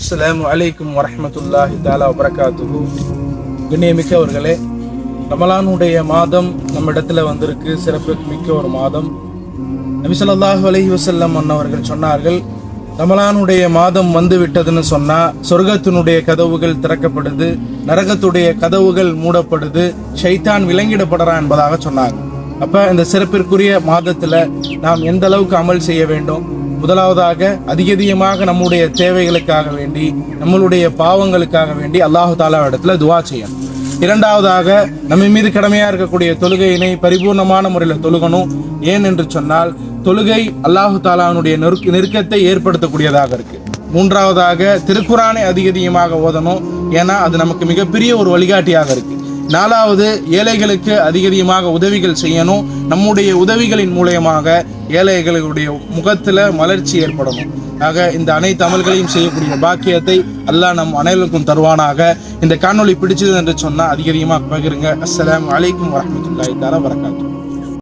அஸ்ஸலாமு அலைக்கும் வரஹ்மத்துல்லாஹி தஆலா வபரகாத்துஹு. கண்ணியமிக்கவர்களே, ரமலானுடைய மாதம் நம்மிடத்தில் வந்திருக்கு. சிறப்பு மிக்க ஒரு மாதம். நபி ஸல்லல்லாஹு அலைஹி வஸல்லம் அன்னவர்கள் சொன்னார்கள், ரமலானுடைய மாதம் வந்து விட்டதுன்னு சொன்னா சொர்க்கத்தினுடைய கதவுகள் திறக்கப்படுது, நரகத்துடைய கதவுகள் மூடப்படுது, ஷைத்தான் விலங்கிடப்படுறான் என்பதாக சொன்னாங்க. அப்ப இந்த சிறப்பிற்குரிய மாதத்துல நாம் எந்த அளவுக்கு அமல் செய்ய வேண்டும்? முதலாவதாக அதிகமாக நம்முடைய தேவைகளுக்காக வேண்டி, நம்மளுடைய பாவங்களுக்காக வேண்டி அல்லாஹு தாலா இடத்துல துவா செய்யணும். இரண்டாவதாக நம்ம மீது கடமையா இருக்கக்கூடிய தொழுகையினை பரிபூர்ணமான முறையில் தொழுகணும். ஏன் என்று சொன்னால் தொழுகை அல்லாஹு தாலாவுடைய நெருக்கத்தை ஏற்படுத்தக்கூடியதாக இருக்கு. மூன்றாவதாக திருக்குரானை அதிகமாக ஓதணும். ஏன்னா அது நமக்கு மிகப்பெரிய ஒரு வழிகாட்டியாக இருக்கு. நாலாவது, ஏழைகளுக்கு அதிகமாக உதவிகள் செய்யணும். நம்முடைய உதவிகளின் மூலயமாக ஏழைகளுடைய முகத்துல மலர்ச்சி ஏற்படணும். ஆக இந்த அனைத்து அமல்களையும் செய்யக்கூடிய பாக்கியத்தை அல்லாஹ் நம் அனைவருக்கும் தருவானாக. இந்த காணொளி பிடிச்சது என்று சொன்னா அதிகமாக பகிருங்க. அஸ்ஸலாமு அலைக்கும் வரஹ்மத்துல்லாஹி தஆலா வபரகாத்துஹு.